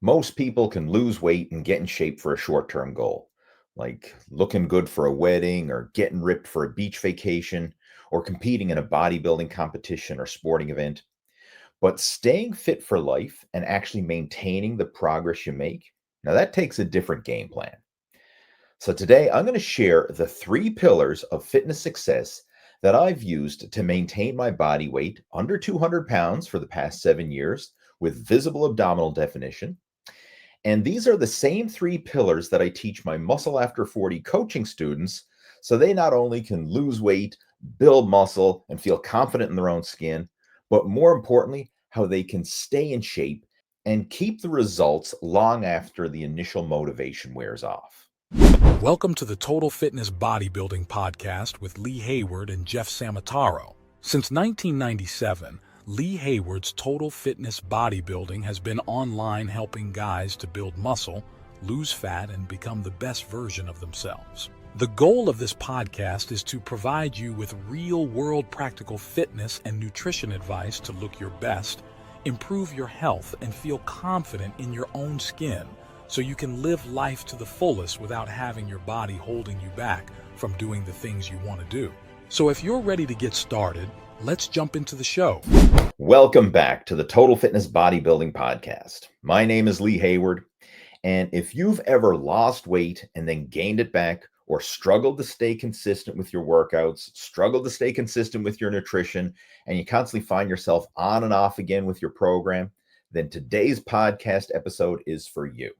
Most people can lose weight and get in shape for a short-term goal, like looking good for a wedding or getting ripped for a beach vacation or competing in a bodybuilding competition or sporting event. But staying fit for life and actually maintaining the progress you make, now that takes a different game plan. So today I'm going to share the three pillars of fitness success that I've used to maintain my body weight under 200 pounds for the past 7 years with visible abdominal definition. And these are the same three pillars that I teach my Muscle After 40 coaching students so they not only can lose weight, build muscle, and feel confident in their own skin, but more importantly, how they can stay in shape and keep the results long after the initial motivation wears off. Welcome to the Total Fitness Bodybuilding Podcast with Lee Hayward and Jeff Samataro. Since 1997, Lee Hayward's Total Fitness Bodybuilding has been online helping guys to build muscle, lose fat, and become the best version of themselves. The goal of this podcast is to provide you with real-world practical fitness and nutrition advice to look your best, improve your health, and feel confident in your own skin so you can live life to the fullest without having your body holding you back from doing the things you want to do. So if you're ready to get started, let's jump into the show. Welcome back to the Total Fitness Bodybuilding Podcast. My name is Lee Hayward, and if you've ever lost weight and then gained it back, or struggled to stay consistent with your workouts, struggled to stay consistent with your nutrition, and you constantly find yourself on and off again with your program, then today's podcast episode is for you.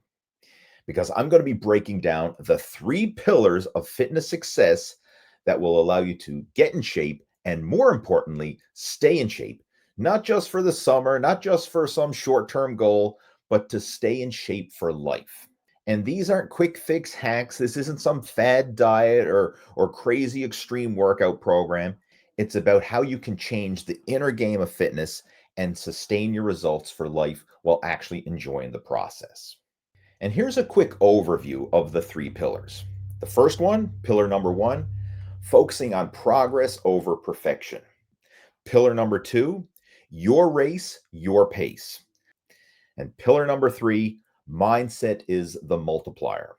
Because I'm going to be breaking down the three pillars of fitness success that will allow you to get in shape and, more importantly, stay in shape, not just for the summer, not just for some short-term goal, but to stay in shape for life. And these aren't quick fix hacks. This isn't some fad diet or crazy extreme workout program. It's about how you can change the inner game of fitness and sustain your results for life while actually enjoying the process. And here's a quick overview of the three pillars. The first one, pillar number one, focusing on progress over perfection. Pillar number two, your race, your pace. And pillar number three, mindset is the multiplier.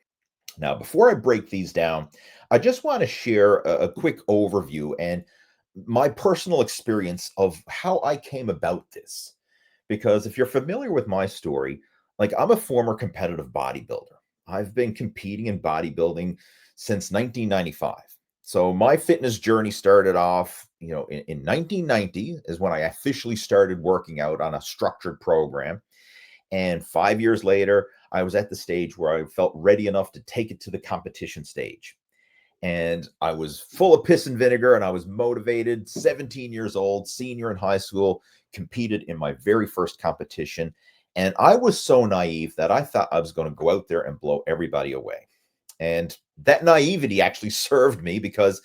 Now, before I break these down, I just want to share a quick overview and my personal experience of how I came about this. Because if you're familiar with my story, like I'm a former competitive bodybuilder. I've been competing in bodybuilding since 1995. So my fitness journey started off, in 1990 is when I officially started working out on a structured program. And 5 years later, I was at the stage where I felt ready enough to take it to the competition stage. And I was full of piss and vinegar and I was motivated, 17 years old, senior in high school, competed in my very first competition. And I was so naive that I thought I was going to go out there and blow everybody away. And that naivety actually served me because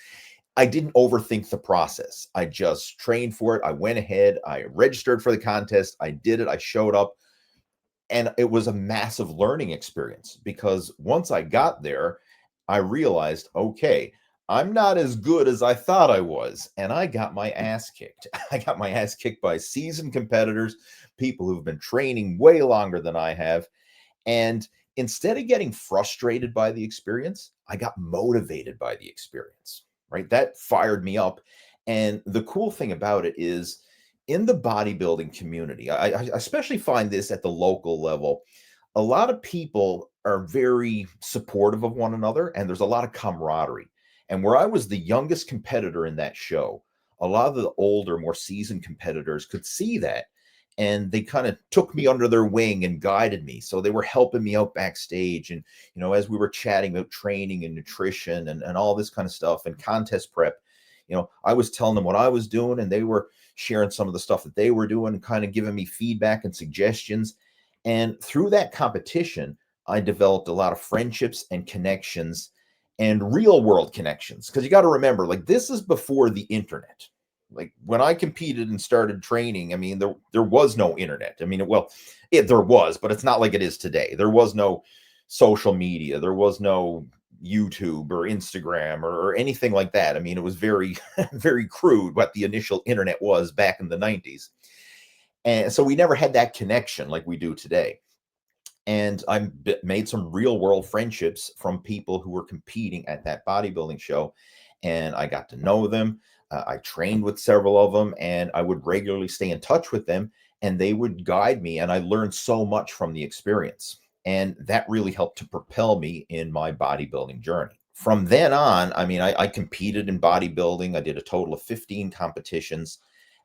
I didn't overthink the process. I just trained for it. I went ahead. I registered for the contest. I did it. I showed up. And it was a massive learning experience because once I got there, I realized, okay, I'm not as good as I thought I was. And I got my ass kicked. I got my ass kicked by seasoned competitors, people who've been training way longer than I have. And instead of getting frustrated by the experience, I got motivated by the experience, right? That fired me up. And the cool thing about it is in the bodybuilding community, I especially find this at the local level, a lot of people are very supportive of one another and there's a lot of camaraderie. And where I was the youngest competitor in that show, a lot of the older, more seasoned competitors could see that. And they kind of took me under their wing and guided me. So they were helping me out backstage. And, as we were chatting about training and nutrition and all this kind of stuff and contest prep, I was telling them what I was doing and they were sharing some of the stuff that they were doing and kind of giving me feedback and suggestions. And through that competition, I developed a lot of friendships and connections and real world connections. Because you got to remember, like, this is before the internet. Like when I competed and started training, I mean, there was no internet. I mean, there was, but it's not like it is today. There was no social media. There was no YouTube or Instagram or anything like that. I mean, it was very, very crude what the initial internet was back in the 90s. And so we never had that connection like we do today. And I made some real world friendships from people who were competing at that bodybuilding show. And I got to know them. I trained with several of them, and I would regularly stay in touch with them, and they would guide me. And I learned so much from the experience. And that really helped to propel me in my bodybuilding journey. From then on, I mean, I competed in bodybuilding. I did a total of 15 competitions,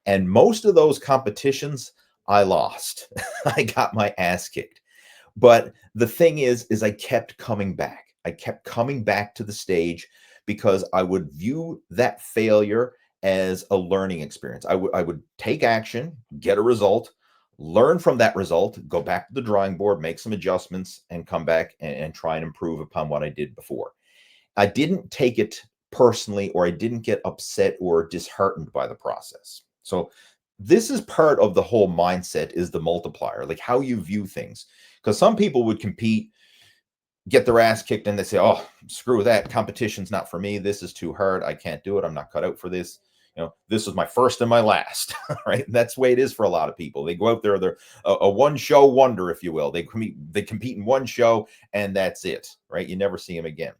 and most of those competitions I lost. I got my ass kicked. But the thing is I kept coming back. I kept coming back to the stage because I would view that failure as a learning experience. I would take action, get a result, learn from that result, go back to the drawing board, make some adjustments, and come back and try and improve upon what I did before. I didn't take it personally, or I didn't get upset or disheartened by the process. So this is part of the whole mindset, is the multiplier, like how you view things. Because some people would compete, get their ass kicked, and they say, oh, screw that. Competition's not for me. This is too hard. I can't do it. I'm not cut out for this. This was my first and my last, right? That's the way it is for a lot of people. They go out there, they're a one show wonder, if you will. They compete in one show, and that's it, right? You never see them again.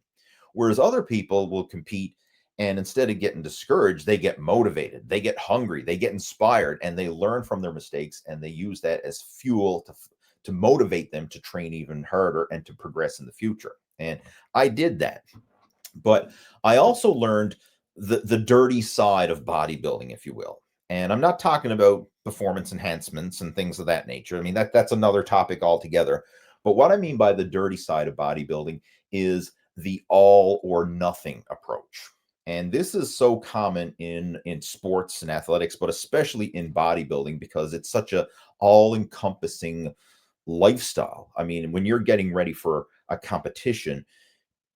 Whereas other people will compete, and instead of getting discouraged, they get motivated, they get hungry, they get inspired, and they learn from their mistakes, and they use that as fuel to motivate them to train even harder and to progress in the future. And I did that. But I also learned the dirty side of bodybuilding, if you will. And I'm not talking about performance enhancements and things of that nature. I mean, that's another topic altogether. But what I mean by the dirty side of bodybuilding is the all or nothing approach. And this is so common in sports and athletics, but especially in bodybuilding, because it's such a all-encompassing lifestyle. I mean, when you're getting ready for a competition,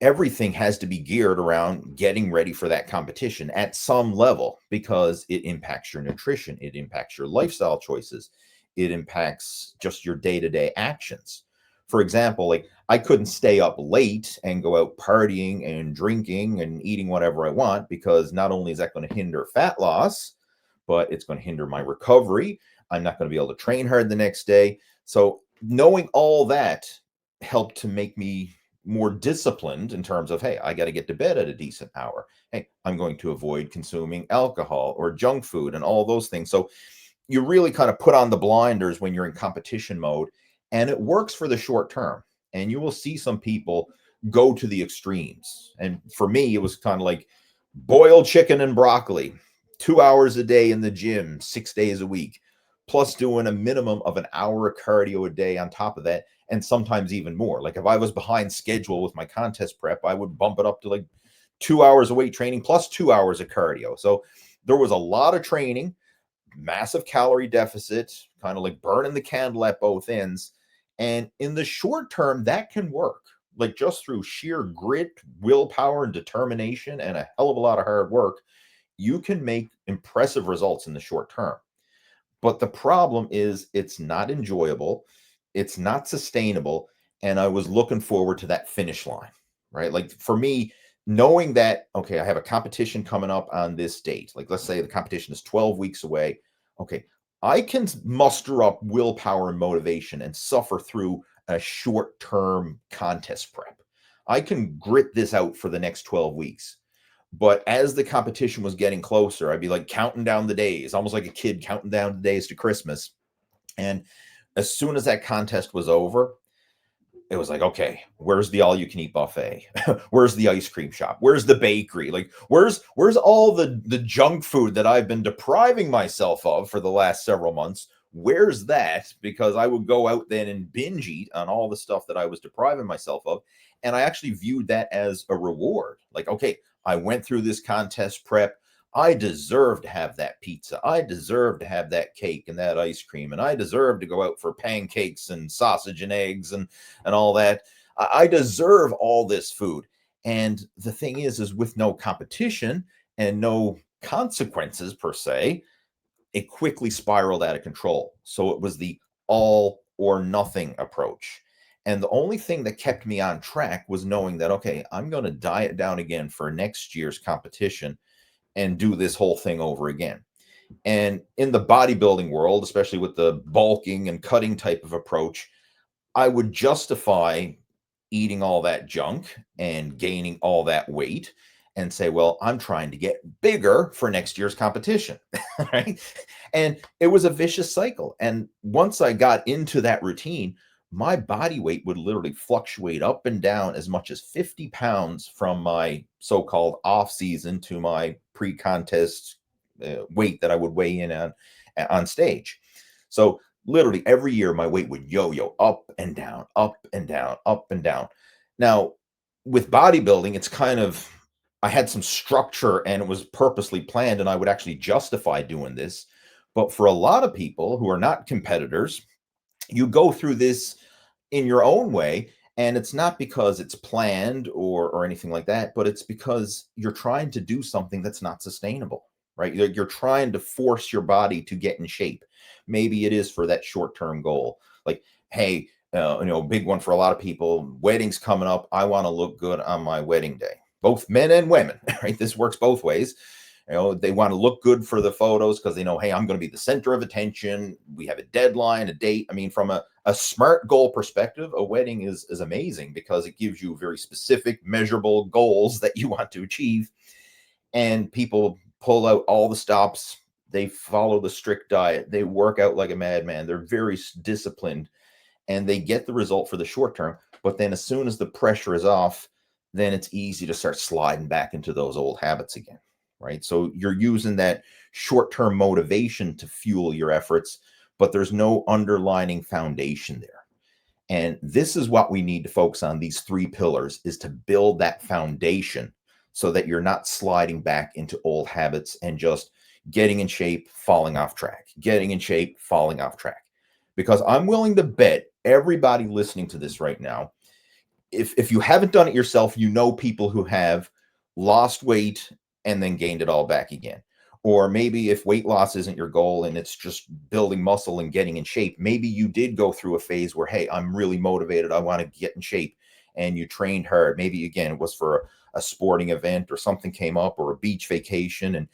everything has to be geared around getting ready for that competition at some level, because it impacts your nutrition, it impacts your lifestyle choices, it impacts just your day-to-day actions. For example, like, I couldn't stay up late and go out partying and drinking and eating whatever I want, because not only is that going to hinder fat loss, but it's going to hinder my recovery. I'm not going to be able to train hard the next day. So knowing all that helped to make me more disciplined in terms of, hey, I got to get to bed at a decent hour. Hey, I'm going to avoid consuming alcohol or junk food and all those things. So you really kind of put on the blinders when you're in competition mode, and it works for the short term. And you will see some people go to the extremes. And for me, it was kind of like boiled chicken and broccoli, 2 hours a day in the gym, 6 days a week, plus doing a minimum of an hour of cardio a day on top of that, and sometimes even more. Like, if I was behind schedule with my contest prep, I would bump it up to like 2 hours of weight training plus 2 hours of cardio. So there was a lot of training, massive calorie deficit, kind of like burning the candle at both ends. And in the short term, that can work. Like, just through sheer grit, willpower, and determination, and a hell of a lot of hard work, you can make impressive results in the short term. But the problem is, it's not enjoyable, it's not sustainable, and I was looking forward to that finish line, right? Like, for me, knowing that, okay, I have a competition coming up on this date. Like, let's say the competition is 12 weeks away. Okay, I can muster up willpower and motivation and suffer through a short-term contest prep. I can grit this out for the next 12 weeks. But as the competition was getting closer, I'd be like counting down the days, almost like a kid counting down the days to Christmas. And as soon as that contest was over, it was like, okay, where's the all-you-can-eat buffet? Where's the ice cream shop? Where's the bakery? Like, where's all the junk food that I've been depriving myself of for the last several months? Where's that? Because I would go out then and binge eat on all the stuff that I was depriving myself of. And I actually viewed that as a reward. Like, okay, I went through this contest prep. I deserve to have that pizza. I deserve to have that cake and that ice cream. And I deserve to go out for pancakes and sausage and eggs and all that. I deserve all this food. And the thing is with no competition and no consequences per se, it quickly spiraled out of control. So it was the all or nothing approach. And the only thing that kept me on track was knowing that, okay, I'm going to diet down again for next year's competition and do this whole thing over again. And in the bodybuilding world, especially with the bulking and cutting type of approach, I would justify eating all that junk and gaining all that weight and say, well, I'm trying to get bigger for next year's competition. Right. And it was a vicious cycle. And once I got into that routine, my body weight would literally fluctuate up and down as much as 50 pounds from my so-called off season to my pre-contest weight that I would weigh in on stage. So literally every year my weight would yo-yo up and down, up and down, up and down. Now, with bodybuilding, it's kind of, I had some structure and it was purposely planned, and I would actually justify doing this. But for a lot of people who are not competitors, you go through this in your own way, and it's not because it's planned or anything like that, but it's because you're trying to do something that's not sustainable, right? You're trying to force your body to get in shape. Maybe it is for that short-term goal, like, hey, big one for a lot of people, weddings coming up, I want to look good on my wedding day, both men and women. Right? This works both ways. They want to look good for the photos because they know, hey, I'm going to be the center of attention. We have a deadline, a date. I mean, from a smart goal perspective, a wedding is amazing because it gives you very specific, measurable goals that you want to achieve. And people pull out all the stops. They follow the strict diet. They work out like a madman. They're very disciplined, and they get the result for the short term. But then as soon as the pressure is off, then it's easy to start sliding back into those old habits again. Right. So you're using that short-term motivation to fuel your efforts, but there's no underlining foundation there. And this is what we need to focus on. These three pillars is to build that foundation so that you're not sliding back into old habits and just getting in shape, falling off track, getting in shape, falling off track. Because I'm willing to bet everybody listening to this right now, if you haven't done it yourself, you know people who have lost weight and then gained it all back again. Or maybe if weight loss isn't your goal and it's just building muscle and getting in shape, maybe you did go through a phase where, hey, I'm really motivated, I want to get in shape, and you trained hard. Maybe again, it was for a sporting event or something came up, or a beach vacation, and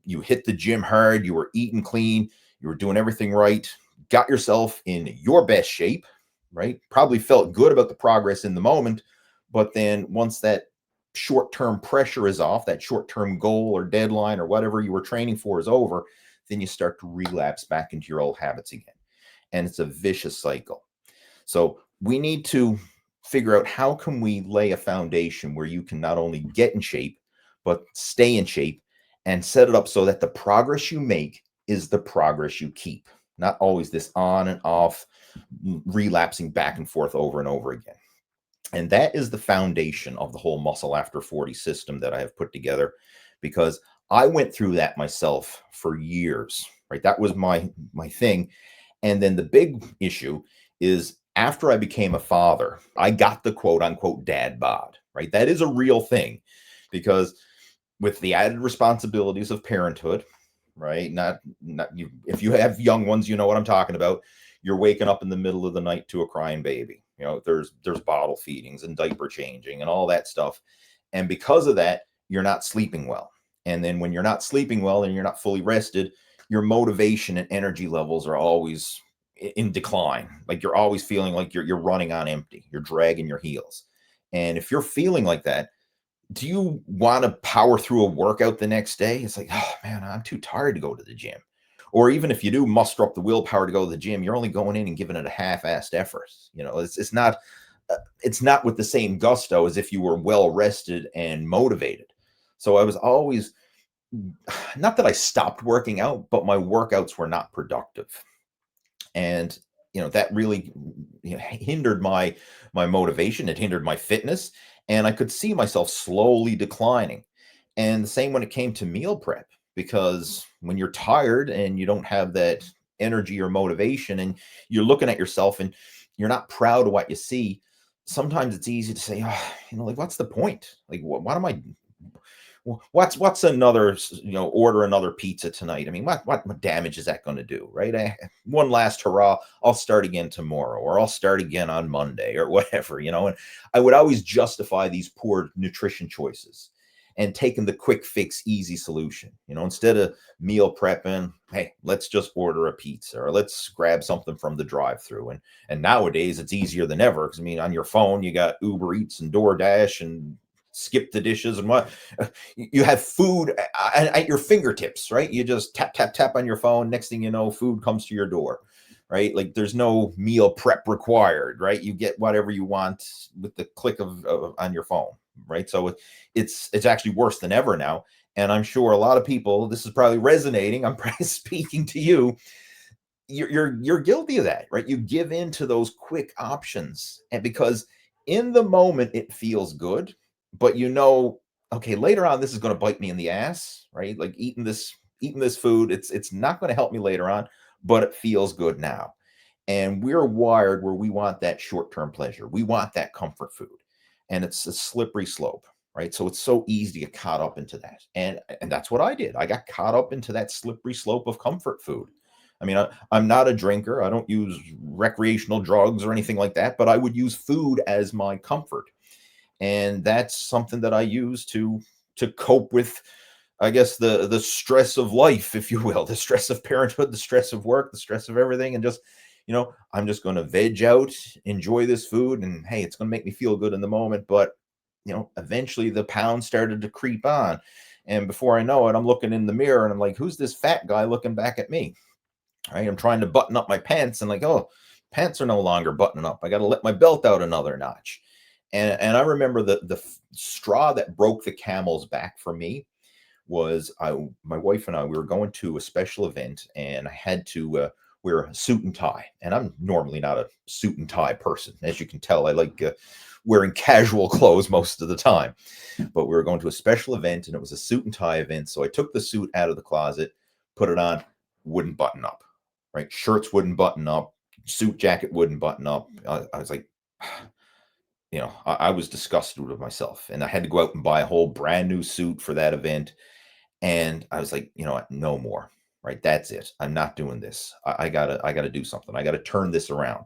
you hit the gym hard, you were eating clean, you were doing everything right, got yourself in your best shape, right? Probably felt good about the progress in the moment, but then once that short-term pressure is off, that short-term goal or deadline or whatever you were training for is over, then you start to relapse back into your old habits again. And it's a vicious cycle. So we need to figure out, how can we lay a foundation where you can not only get in shape, but stay in shape, and set it up so that the progress you make is the progress you keep, not always this on and off, relapsing back and forth over and over again. And that is the foundation of the whole Muscle After 40 system that I have put together, because I went through that myself for years, right? That was my thing. And then the big issue is, after I became a father, I got the quote unquote dad bod, right? That is a real thing, because with the added responsibilities of parenthood, right? Not you, if you have young ones, you know what I'm talking about. You're waking up in the middle of the night to a crying baby. There's bottle feedings and diaper changing and all that stuff. And because of that, you're not sleeping well. And then when you're not sleeping well and you're not fully rested, your motivation and energy levels are always in decline. Like, you're always feeling like you're running on empty. You're dragging your heels. And if you're feeling like that, do you want to power through a workout the next day? It's like, oh man, I'm too tired to go to the gym. Or even if you do muster up the willpower to go to the gym, you're only going in and giving it a half-assed effort. It's not with the same gusto as if you were well rested and motivated. So I was always, not that I stopped working out, but my workouts were not productive. And that really hindered my motivation. It hindered my fitness, and I could see myself slowly declining. And the same when it came to meal prep, because when you're tired and you don't have that energy or motivation, and you're looking at yourself and you're not proud of what you see, sometimes it's easy to say, oh, like, what's the point? Like, what am I? What's another, order another pizza tonight? I mean, what damage is that going to do, right? One last hurrah, I'll start again tomorrow, or I'll start again on Monday, or whatever, and I would always justify these poor nutrition choices. and taking the quick fix, easy solution. Instead of meal prepping, hey, let's just order a pizza or let's grab something from the drive-through. And nowadays it's easier than ever because on your phone you got Uber Eats and DoorDash and skip the dishes and what you have food at your fingertips, right? You just tap tap tap on your phone. Next thing you know, food comes to your door, right? Like there's no meal prep required, right? You get whatever you want with the click of on your phone, right? So it's actually worse than ever now. And I'm sure a lot of people, this is probably resonating. I'm probably speaking to you. You're guilty of that, right? You give in to those quick options, and because in the moment it feels good, but okay, later on this is going to bite me in the ass, right? Like eating this food, it's not going to help me later on, but it feels good now. And we're wired where we want that short-term pleasure. We want that comfort food. And it's a slippery slope, right? So it's so easy to get caught up into that. And that's what I did. I got caught up into that slippery slope of comfort food. I'm not a drinker. I don't use recreational drugs or anything like that, but I would use food as my comfort. And that's something that I use to cope with, I guess, the stress of life, if you will, the stress of parenthood, the stress of work, the stress of everything. And just, I'm just going to veg out, enjoy this food. And hey, it's going to make me feel good in the moment. But, eventually the pounds started to creep on. And before I know it, I'm looking in the mirror and I'm like, who's this fat guy looking back at me? Right? I'm trying to button up my pants and like, oh, pants are no longer buttoning up. I got to let my belt out another notch. And I remember the straw that broke the camel's back for me was my wife and I, we were going to a special event and I had to wear a suit and tie. And I'm normally not a suit and tie person. As you can tell, I like wearing casual clothes most of the time. But we were going to a special event and it was a suit and tie event. So I took the suit out of the closet, put it on, wouldn't button up, right? Shirts wouldn't button up, suit jacket wouldn't button up. I was like, I was disgusted with myself and I had to go out and buy a whole brand new suit for that event. And I was like, what? No more, right? That's it. I'm not doing this. I gotta do something. I gotta turn this around.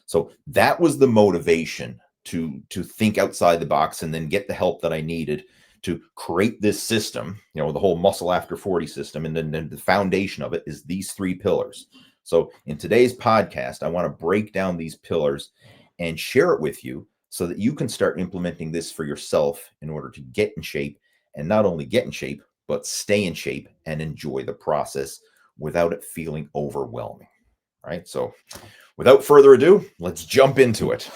So that was the motivation to think outside the box and then get the help that I needed to create this system, the whole muscle after 40 system. And then the foundation of it is these 3 pillars. So in today's podcast, I want to break down these pillars and share it with you so that you can start implementing this for yourself in order to get in shape, and not only get in shape, but stay in shape and enjoy the process without it feeling overwhelming. Right? So without further ado, let's jump into it.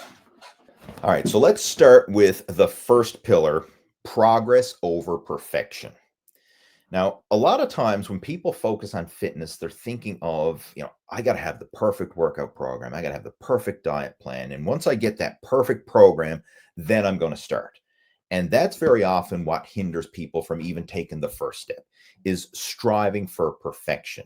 All right, so let's start with the first pillar, progress over perfection. Now, a lot of times when people focus on fitness, they're thinking of, I got to have the perfect workout program. I got to have the perfect diet plan. And once I get that perfect program, then I'm going to start. And that's very often what hinders people from even taking the first step, is striving for perfection.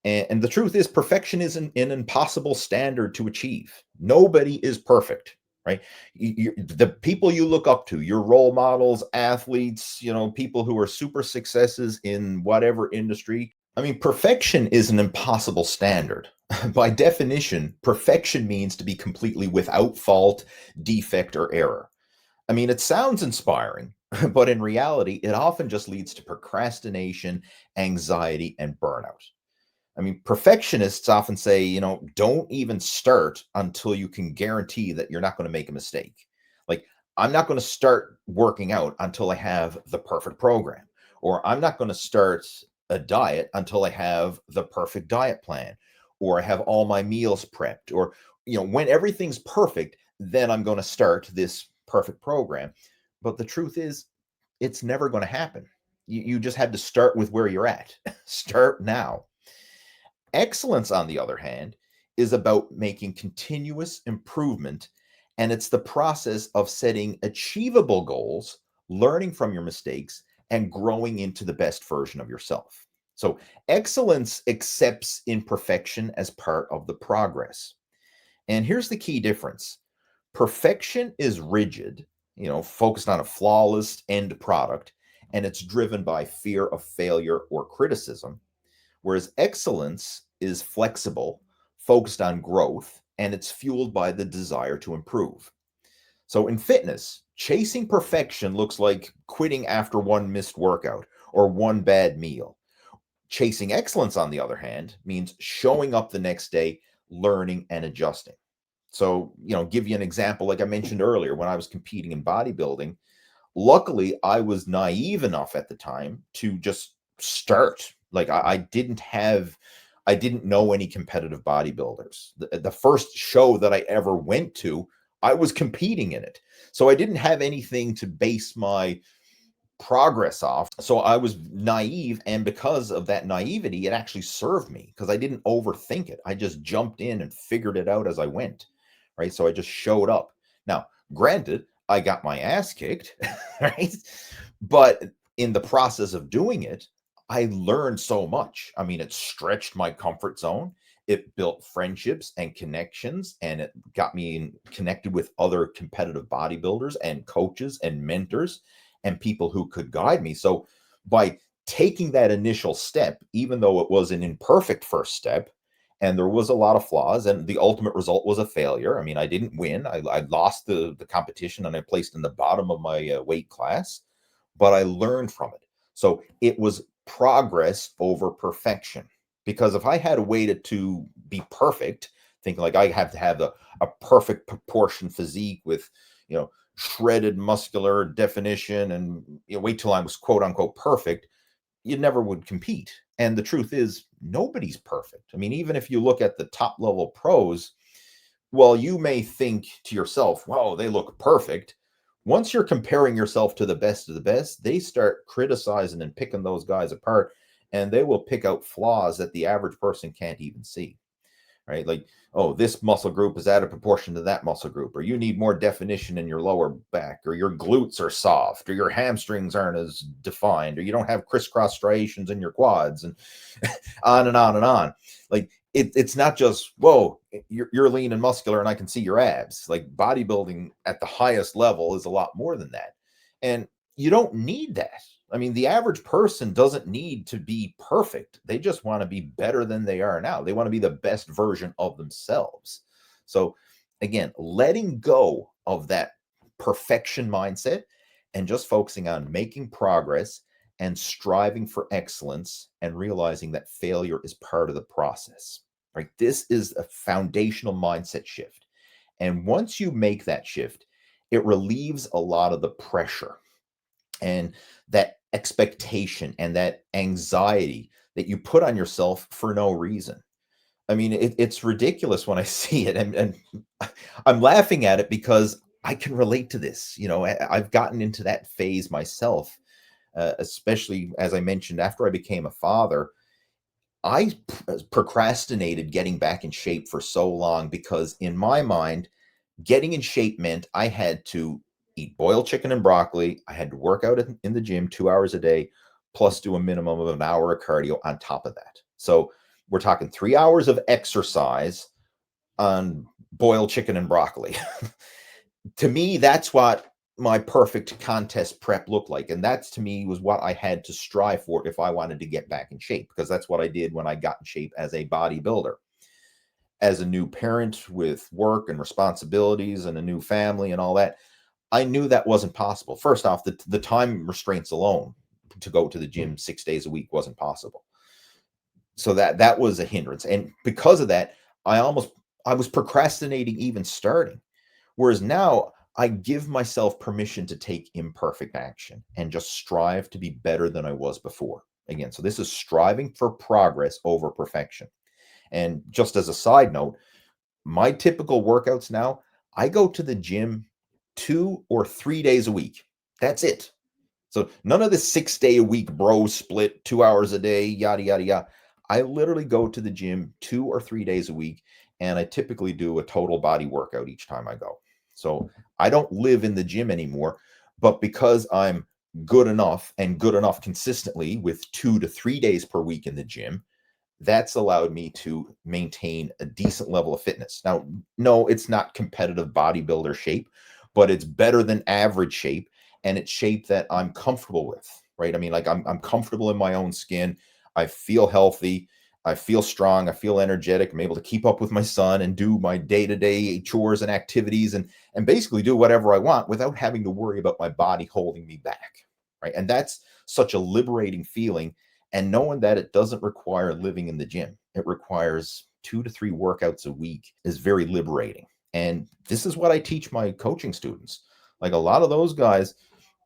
And the truth is, perfection is an impossible standard to achieve. Nobody is perfect, right? The people you look up to, your role models, athletes, people who are super successes in whatever industry. Perfection is an impossible standard. By definition, perfection means to be completely without fault, defect, or error. It sounds inspiring, but in reality, it often just leads to procrastination, anxiety, and burnout. Perfectionists often say, don't even start until you can guarantee that you're not going to make a mistake. Like, I'm not going to start working out until I have the perfect program, or I'm not going to start a diet until I have the perfect diet plan, or I have all my meals prepped, or, when everything's perfect, then I'm going to start this perfect program. But the truth is, it's never going to happen. You just have to start with where you're at. Start now. Excellence, on the other hand, is about making continuous improvement, and it's the process of setting achievable goals, learning from your mistakes, and growing into the best version of yourself. So excellence accepts imperfection as part of the progress. And here's the key difference. Perfection is rigid, focused on a flawless end product, and it's driven by fear of failure or criticism. Whereas excellence is flexible, focused on growth, and it's fueled by the desire to improve. So in fitness, chasing perfection looks like quitting after one missed workout or one bad meal. Chasing excellence, on the other hand, means showing up the next day, learning and adjusting. So, give you an example, like I mentioned earlier, when I was competing in bodybuilding, luckily I was naive enough at the time to just start. Like I didn't know any competitive bodybuilders. The first show that I ever went to, I was competing in it. So I didn't have anything to base my progress off. So I was naive. And because of that naivety, it actually served me because I didn't overthink it. I just jumped in and figured it out as I went. Right. So I just showed up. Now, granted, I got my ass kicked. Right. But in the process of doing it, I learned so much. I mean, it stretched my comfort zone. It built friendships and connections, and it got me connected with other competitive bodybuilders and coaches and mentors and people who could guide me. So by taking that initial step, even though it was an imperfect first step and there was a lot of flaws and the ultimate result was a failure. I mean, I didn't win. I lost the competition and I placed in the bottom of my weight class, but I learned from it. So it was progress over perfection. Because if I had waited to be perfect, thinking like I have to have a perfect proportion physique with, shredded muscular definition and wait till I was quote unquote perfect, you never would compete. And the truth is, nobody's perfect. I mean, even if you look at the top level pros, well, you may think to yourself, wow, they look perfect. Once you're comparing yourself to the best of the best, they start criticizing and picking those guys apart, and they will pick out flaws that the average person can't even see. Right? Like, oh, this muscle group is out of proportion to that muscle group, or you need more definition in your lower back, or your glutes are soft, or your hamstrings aren't as defined, or you don't have crisscross striations in your quads, and on and on and on. Like, it's not just, whoa, you're lean and muscular and I can see your abs. Like, bodybuilding at the highest level is a lot more than that. And you don't need that. I mean, the average person doesn't need to be perfect. They just want to be better than they are now. They want to be the best version of themselves. So, again, letting go of that perfection mindset and just focusing on making progress and striving for excellence and realizing that failure is part of the process. Right? This is a foundational mindset shift. And once you make that shift, it relieves a lot of the pressure and that expectation and that anxiety that you put on yourself for no reason. I mean, it's ridiculous when I see it, and I'm laughing at it because I can relate to this. I've gotten into that phase myself, especially as I mentioned after I became a father. I procrastinated getting back in shape for so long because in my mind, getting in shape meant I had to eat boiled chicken and broccoli. I had to work out in the gym 2 hours a day, plus do a minimum of an hour of cardio on top of that. So we're talking 3 hours of exercise on boiled chicken and broccoli. To me, that's what my perfect contest prep looked like. And that's to me was what I had to strive for if I wanted to get back in shape, because that's what I did when I got in shape as a bodybuilder. As a new parent with work and responsibilities and a new family and all that, I knew that wasn't possible. First off, the time restraints alone to go to the gym 6 days a week wasn't possible. So that was a hindrance. And because of that, I was procrastinating even starting. Whereas now I give myself permission to take imperfect action and just strive to be better than I was before. Again, so this is striving for progress over perfection. And just as a side note, my typical workouts now, I go to the gym 2 or 3 days a week. That's it. So none of the 6 day a week bro split, 2 hours a day, yada, yada, yada. I literally go to the gym 2 or 3 days a week, and I typically do a total body workout each time I go. So I don't live in the gym anymore, but because I'm good enough and good enough consistently with 2 to 3 days per week in the gym, that's allowed me to maintain a decent level of fitness. Now, no, it's not competitive bodybuilder shape, but it's better than average shape, and it's shape that I'm comfortable with, right? I mean, like I'm comfortable in my own skin. I feel healthy. I feel strong. I feel energetic. I'm able to keep up with my son and do my day-to-day chores and activities and basically do whatever I want without having to worry about my body holding me back. Right. And that's such a liberating feeling. And knowing that it doesn't require living in the gym, it requires 2 to 3 workouts a week is very liberating. And this is what I teach my coaching students. Like a lot of those guys,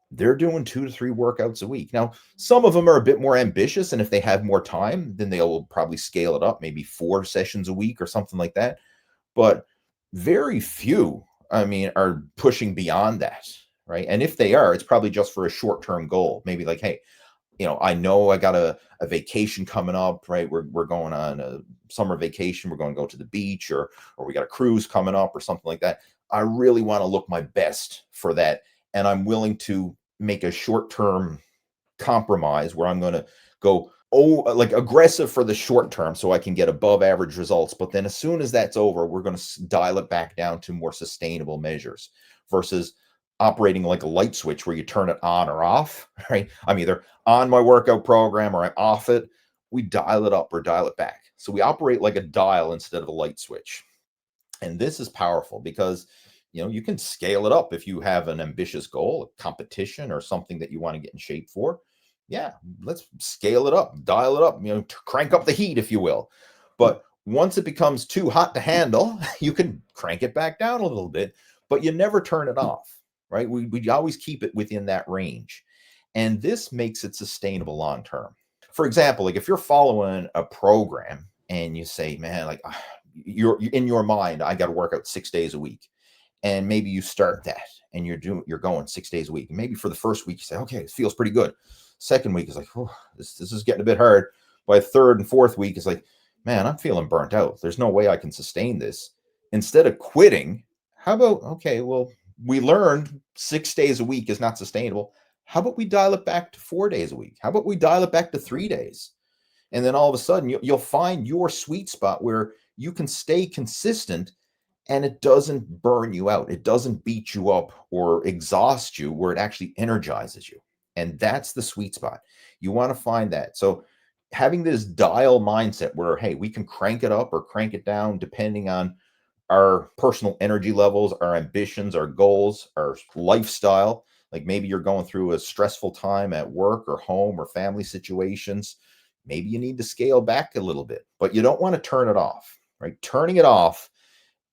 they're doing 2 to 3 workouts a week. Now, some of them are a bit more ambitious, and if they have more time, then they'll probably scale it up, maybe 4 sessions a week or something like that. But very few, I mean, are pushing beyond that, right? And if they are, it's probably just for a short-term goal. Maybe like, hey, I know I got a vacation coming up, right? We're going on a summer vacation. We're going to go to the beach, or we got a cruise coming up or something like that. I really want to look my best for that. And I'm willing to make a short-term compromise where I'm going to go like aggressive for the short term so I can get above average results. But then as soon as that's over, we're going to dial it back down to more sustainable measures versus operating like a light switch where you turn it on or off, right? I'm either on my workout program or I'm off it. We dial it up or dial it back. So we operate like a dial instead of a light switch. And this is powerful because you can scale it up if you have an ambitious goal, a competition, or something that you want to get in shape for. Yeah, let's scale it up, dial it up, crank up the heat, if you will. But once it becomes too hot to handle, you can crank it back down a little bit, but you never turn it off, right? We always keep it within that range. And this makes it sustainable long term. For example, like if you're following a program and you say, man, like you're in your mind, I got to work out 6 days a week. And maybe you start that and you're going 6 days a week. And maybe for the first week, you say, okay, it feels pretty good. Second week is like, oh, this is getting a bit hard. By third and fourth week, it's like, man, I'm feeling burnt out. There's no way I can sustain this. Instead of quitting, how about, okay, well, we learned 6 days a week is not sustainable. How about we dial it back to 4 days a week? How about we dial it back to 3 days? And then all of a sudden you'll find your sweet spot where you can stay consistent and it doesn't burn you out. It doesn't beat you up or exhaust you, where it actually energizes you. And that's the sweet spot. You want to find that. So having this dial mindset where, hey, we can crank it up or crank it down depending on our personal energy levels, our ambitions, our goals, our lifestyle. Like maybe you're going through a stressful time at work or home or family situations. Maybe you need to scale back a little bit, but you don't want to turn it off, right? Turning it off,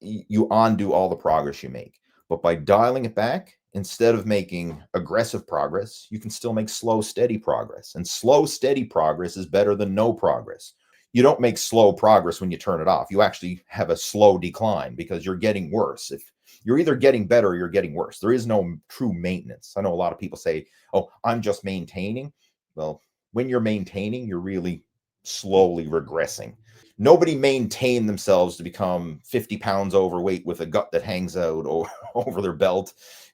you undo all the progress you make. But by dialing it back, instead of making aggressive progress, you can still make slow, steady progress. And slow, steady progress is better than no progress. You don't make slow progress when you turn it off. You actually have a slow decline because you're getting worse. If you're either getting better or you're getting worse, there is no true maintenance. I know a lot of people say, oh, I'm just maintaining. Well, when you're maintaining, you're really slowly regressing. Nobody maintained themselves to become 50 pounds overweight with a gut that hangs out over their belt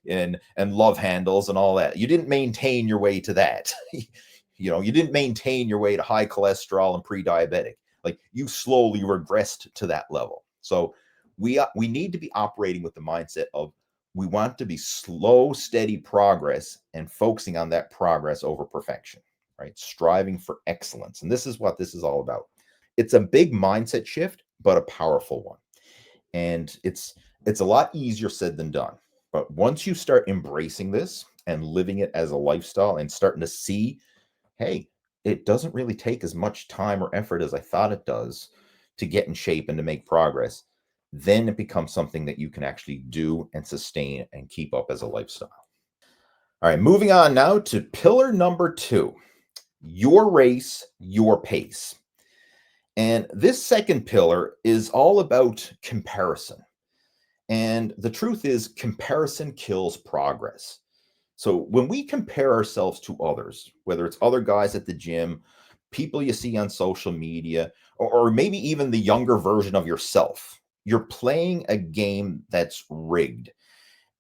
and love handles and all that. You didn't maintain your way to that. You didn't maintain your way to high cholesterol and pre-diabetic. Like you slowly regressed to that level. So we need to be operating with the mindset of we want to be slow, steady progress and focusing on that progress over perfection, right? Striving for excellence. And this is what this is all about. It's a big mindset shift, but a powerful one. And it's a lot easier said than done. But once you start embracing this and living it as a lifestyle and starting to see, hey, it doesn't really take as much time or effort as I thought it does to get in shape and to make progress, then it becomes something that you can actually do and sustain and keep up as a lifestyle. All right, moving on now to pillar number 2, your race, your pace. And this second pillar is all about comparison. And the truth is, comparison kills progress. So when we compare ourselves to others, whether it's other guys at the gym, people you see on social media, or maybe even the younger version of yourself, you're playing a game that's rigged.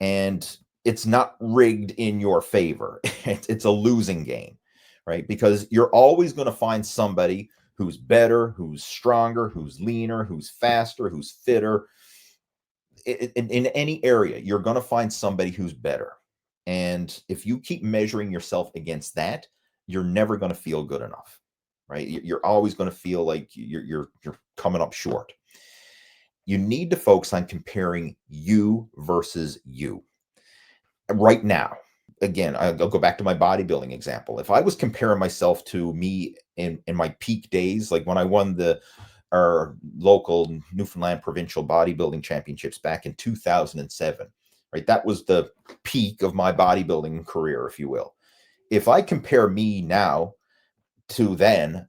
And it's not rigged in your favor. It's a losing game, right? Because you're always going to find somebody who's better, who's stronger, who's leaner, who's faster, who's fitter. In any area, you're going to find somebody who's better. And if you keep measuring yourself against that, you're never going to feel good enough, right? You're always going to feel like you're coming up short. You need to focus on comparing you versus you right now. Again, I'll go back to my bodybuilding example. If I was comparing myself to me in my peak days, like when I won our local Newfoundland provincial bodybuilding championships back in 2007, right? That was the peak of my bodybuilding career, if you will. If I compare me now to then,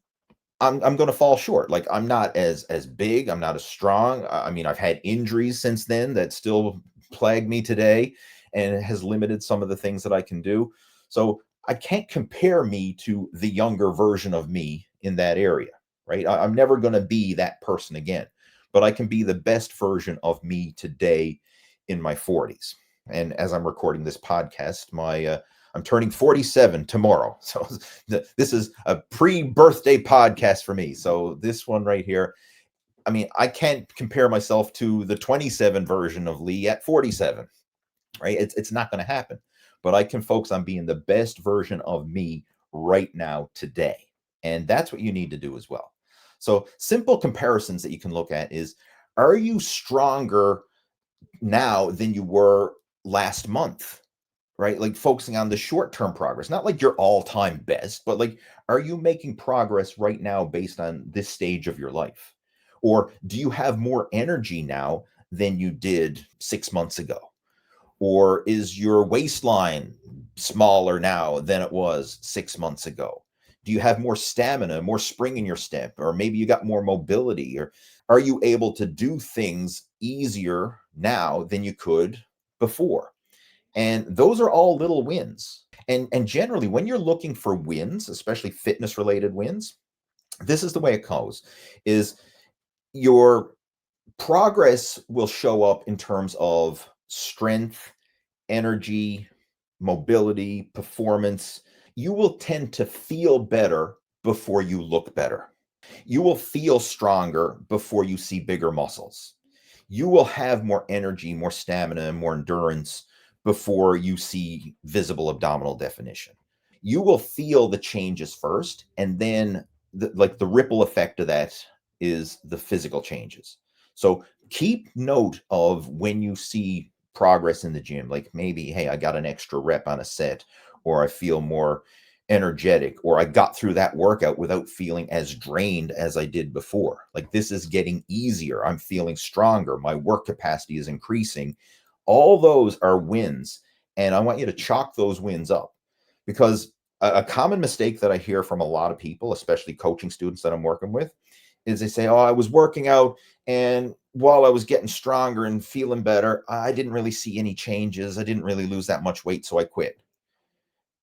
I'm going to fall short. Like I'm not as big, I'm not as strong. I mean, I've had injuries since then that still plague me today, and it has limited some of the things that I can do. So I can't compare me to the younger version of me in that area, right? I'm never going to be that person again, but I can be the best version of me today in my 40s. And as I'm recording this podcast, I'm turning 47 tomorrow. So this is a pre-birthday podcast for me. So this one right here, I mean, I can't compare myself to the 27 version of Lee at 47, right? It's not going to happen. But I can focus on being the best version of me right now today. And that's what you need to do as well. So simple comparisons that you can look at is, are you stronger now than you were last month? Right? Like focusing on the short-term progress, not like your all-time best, but like, are you making progress right now based on this stage of your life? Or do you have more energy now than you did 6 months ago? Or is your waistline smaller now than it was 6 months ago? Do you have more stamina, more spring in your step? Or maybe you got more mobility? Or are you able to do things easier now than you could before? And those are all little wins. And generally, when you're looking for wins, especially fitness related wins, this is the way it goes, is your progress will show up in terms of strength, energy, mobility, performance. You will tend to feel better before you look better. You will feel stronger before you see bigger muscles. You will have more energy, more stamina, and more endurance before you see visible abdominal definition. You will feel the changes first, and then the ripple effect of that is the physical changes. So keep note of when you see progress in the gym, like maybe, hey, I got an extra rep on a set, or I feel more energetic, or I got through that workout without feeling as drained as I did before. Like this is getting easier. I'm feeling stronger. My work capacity is increasing. All those are wins. And I want you to chalk those wins up, because a common mistake that I hear from a lot of people, especially coaching students that I'm working with, is they say, oh, I was working out, and while I was getting stronger and feeling better, I didn't really see any changes. I didn't really lose that much weight, so I quit.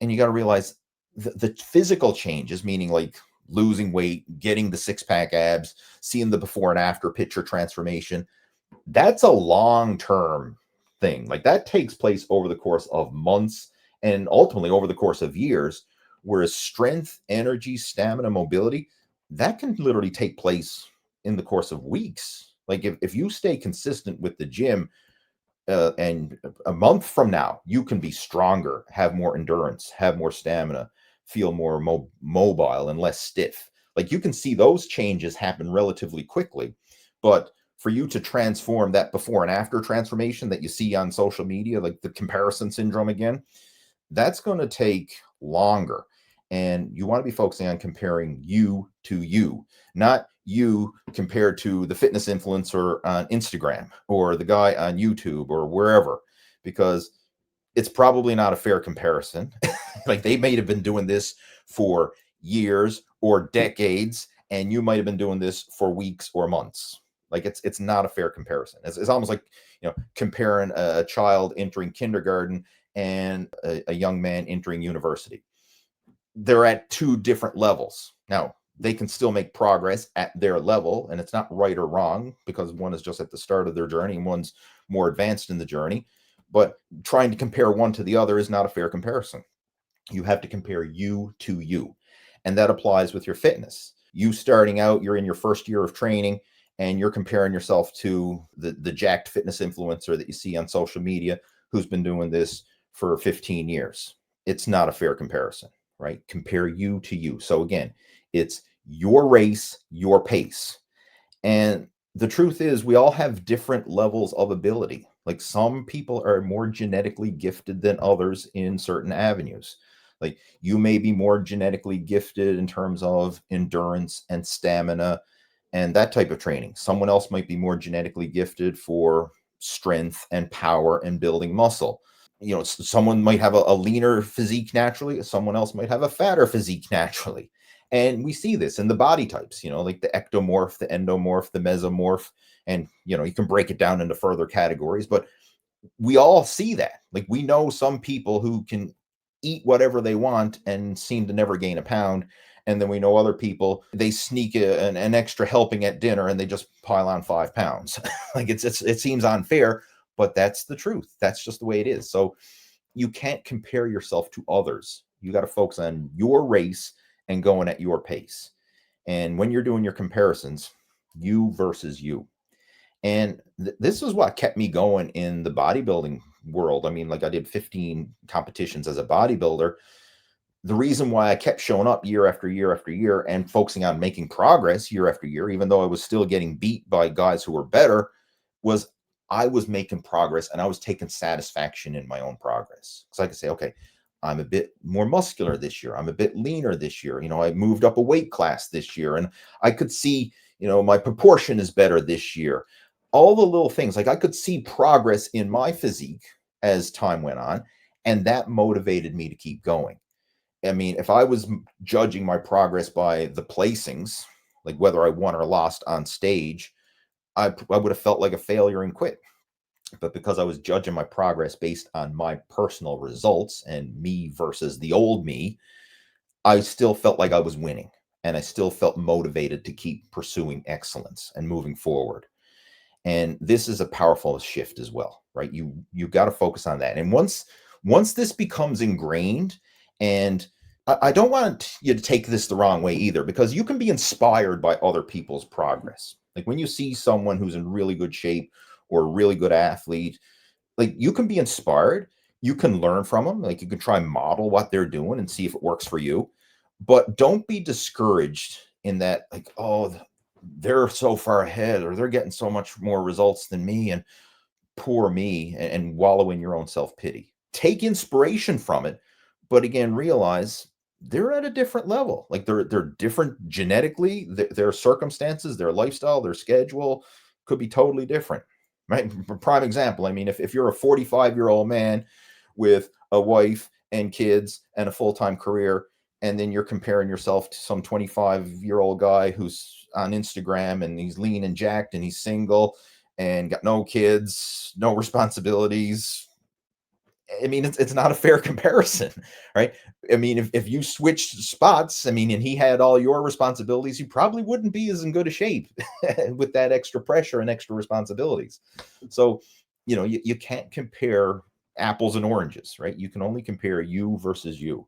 And you got to realize the physical changes, meaning like losing weight, getting the six-pack abs, seeing the before and after picture transformation, that's a long-term thing. Like that takes place over the course of months and ultimately over the course of years, whereas strength, energy, stamina, mobility, that can literally take place in the course of weeks. Like if you stay consistent with the gym, and a month from now, you can be stronger, have more endurance, have more stamina, feel more mobile and less stiff. Like you can see those changes happen relatively quickly. But for you to transform that before and after transformation that you see on social media, like the comparison syndrome again, that's going to take longer. And you want to be focusing on comparing you to you, not you compared to the fitness influencer on Instagram or the guy on YouTube or wherever, because it's probably not a fair comparison. Like they may have been doing this for years or decades, and you might have been doing this for weeks or months. Like it's not a fair comparison. It's almost like, comparing a child entering kindergarten and a young man entering university. They're at two different levels. Now, they can still make progress at their level, and it's not right or wrong, because one is just at the start of their journey and one's more advanced in the journey. But trying to compare one to the other is not a fair comparison. You have to compare you to you. And that applies with your fitness. You starting out, you're in your first year of training, and you're comparing yourself to the jacked fitness influencer that you see on social media who's been doing this for 15 years. It's not a fair comparison, right? Compare you to you. So again, it's your race, your pace. And the truth is, we all have different levels of ability. Like some people are more genetically gifted than others in certain avenues. Like you may be more genetically gifted in terms of endurance and stamina and that type of training. Someone else might be more genetically gifted for strength and power and building muscle. You know, someone might have a leaner physique naturally, someone else might have a fatter physique naturally. And we see this in the body types, you know, like the ectomorph, the endomorph, the mesomorph. And, you know, you can break it down into further categories, but we all see that. Like we know some people who can eat whatever they want and seem to never gain a pound. And then we know other people, they sneak an extra helping at dinner and they just pile on 5 pounds. Like it seems unfair, but that's the truth. That's just the way it is. So you can't compare yourself to others. You got to focus on your race and going at your pace. And when you're doing your comparisons, you versus you. And this is what kept me going in the bodybuilding world. I mean, like I did 15 competitions as a bodybuilder. The reason why I kept showing up year after year after year and focusing on making progress year after year, even though I was still getting beat by guys who were better, was I was making progress and I was taking satisfaction in my own progress. Because I could say, okay, I'm a bit more muscular this year. I'm a bit leaner this year. You know, I moved up a weight class this year and I could see, you know, my proportion is better this year. All the little things, like I could see progress in my physique as time went on, and that motivated me to keep going. I mean, if I was judging my progress by the placings, like whether I won or lost on stage, I would have felt like a failure and quit. But because I was judging my progress based on my personal results and me versus the old me, I still felt like I was winning and I still felt motivated to keep pursuing excellence and moving forward. And this is a powerful shift as well, right? You got to focus on that. And once this becomes ingrained, and I don't want you to take this the wrong way either, because you can be inspired by other people's progress. Like when you see someone who's in really good shape or a really good athlete, like you can be inspired, you can learn from them, like you can try and model what they're doing and see if it works for you. But don't be discouraged in that, like, oh, they're so far ahead or they're getting so much more results than me and poor me, and wallow in your own self-pity. Take inspiration from it, but again, realize they're at a different level. Like they're different genetically, their circumstances, their lifestyle, their schedule could be totally different. Right? Prime example. I mean, if you're a 45-year-old man with a wife and kids and a full-time career, and then you're comparing yourself to some 25-year-old guy who's on Instagram and he's lean and jacked and he's single and got no kids, no responsibilities. I mean, it's not a fair comparison, right? I mean, if you switched spots, I mean, and he had all your responsibilities, you probably wouldn't be as in good a shape with that extra pressure and extra responsibilities. So, you know, you can't compare apples and oranges, right? You can only compare you versus you.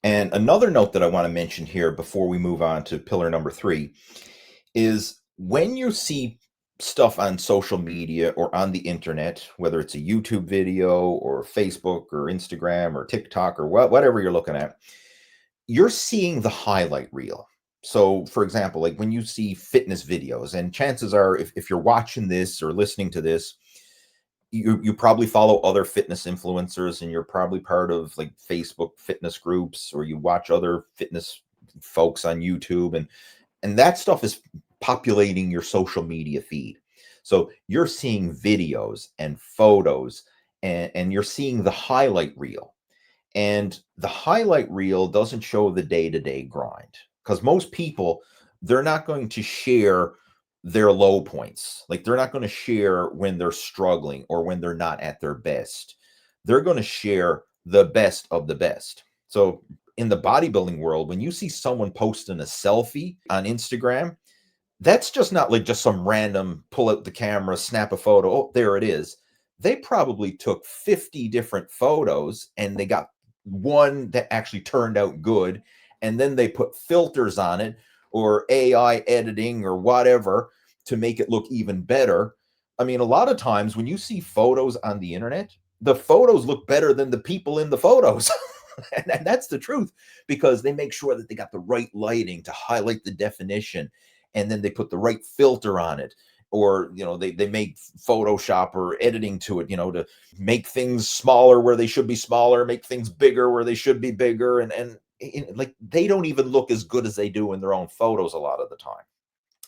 And another note that I want to mention here before we move on to pillar number 3 is when you see stuff on social media or on the internet, whether it's a YouTube video or Facebook or Instagram or TikTok or whatever you're looking at, you're seeing the highlight reel. So, for example, like when you see fitness videos, and chances are, if you're watching this or listening to this, you probably follow other fitness influencers and you're probably part of like Facebook fitness groups, or you watch other fitness folks on YouTube, and that stuff is populating your social media feed. So you're seeing videos and photos, and you're seeing the highlight reel. And the highlight reel doesn't show the day-to-day grind, because most people, they're not going to share their low points. Like they're not going to share when they're struggling or when they're not at their best. They're going to share the best of the best. So in the bodybuilding world, when you see someone posting a selfie on Instagram, that's just not like just some random pull out the camera, snap a photo. Oh, there it is. They probably took 50 different photos and they got one that actually turned out good. And then they put filters on it or AI editing or whatever to make it look even better. I mean, a lot of times when you see photos on the internet, the photos look better than the people in the photos. And that's the truth, because they make sure that they got the right lighting to highlight the definition, and then they put the right filter on it, or they make Photoshop or editing to it, to make things smaller where they should be smaller, make things bigger where they should be bigger, and like they don't even look as good as they do in their own photos a lot of the time.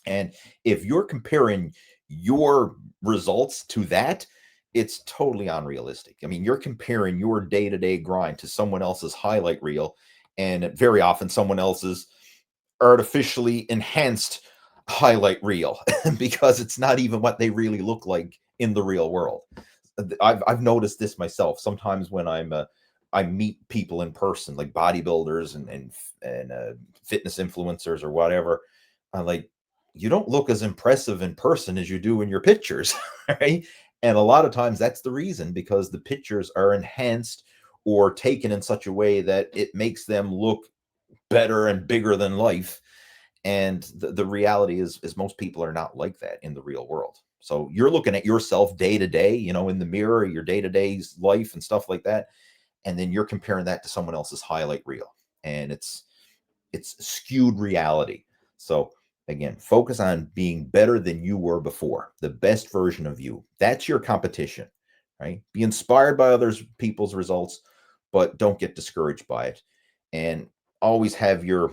And if you're comparing your results to that, it's totally unrealistic. I mean, you're comparing your day-to-day grind to someone else's highlight reel, and very often someone else's artificially enhanced highlight reel because it's not even what they really look like in the real world. I've noticed this myself. Sometimes when I meet people in person, like bodybuilders and fitness influencers or whatever, I'm like, you don't look as impressive in person as you do in your pictures, right? And a lot of times that's the reason, because the pictures are enhanced or taken in such a way that it makes them look better and bigger than life. And the reality is most people are not like that in the real world. So you're looking at yourself day to day, in the mirror, your day to day life and stuff like that. And then you're comparing that to someone else's highlight reel. And it's skewed reality. So again, focus on being better than you were before, the best version of you. That's your competition, right? Be inspired by others people's results, but don't get discouraged by it. And always have your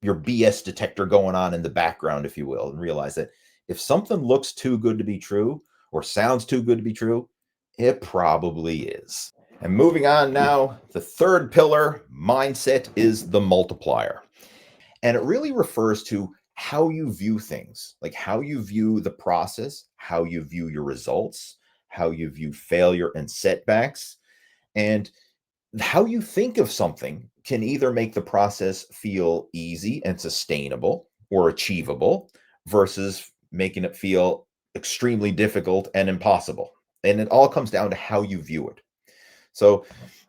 BS detector going on in the background, if you will, and realize that if something looks too good to be true or sounds too good to be true, it probably is. And moving on now, the third pillar, mindset, is the multiplier. And it really refers to how you view things, like how you view the process, how you view your results, how you view failure and setbacks, and how you think of something can either make the process feel easy and sustainable or achievable, versus making it feel extremely difficult and impossible. And it all comes down to how you view it. So,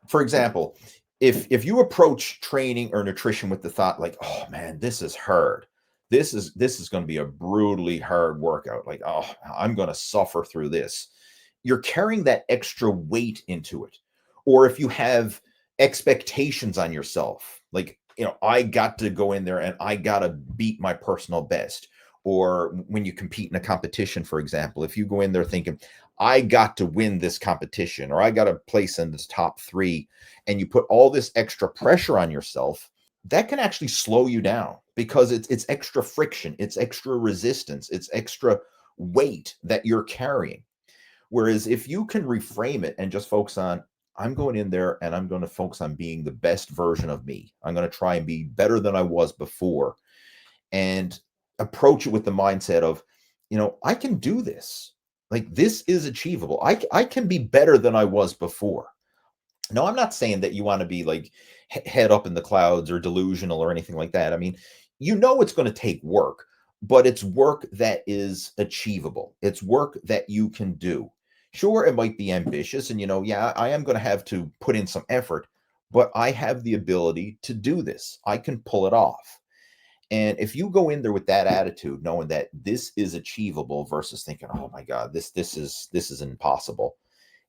for example, if you approach training or nutrition with the thought like, oh man, this is hard. This is going to be a brutally hard workout. Like, oh, I'm going to suffer through this. You're carrying that extra weight into it. Or if you have expectations on yourself, like, I got to go in there and I got to beat my personal best. Or when you compete in a competition, for example, if you go in there thinking, I got to win this competition, or I got to place in this top 3, and you put all this extra pressure on yourself, that can actually slow you down, because it's extra friction, it's extra resistance, it's extra weight that you're carrying. Whereas if you can reframe it and just focus on, I'm going in there and I'm going to focus on being the best version of me. I'm going to try and be better than I was before, and approach it with the mindset of, I can do this. Like, this is achievable. I can be better than I was before. No, I'm not saying that you want to be like head up in the clouds or delusional or anything like that. I mean, it's going to take work, but it's work that is achievable. It's work that you can do. Sure, it might be ambitious, and yeah, I am going to have to put in some effort, but I have the ability to do this. I can pull it off. And if you go in there with that attitude, knowing that this is achievable versus thinking, oh my God, this is impossible,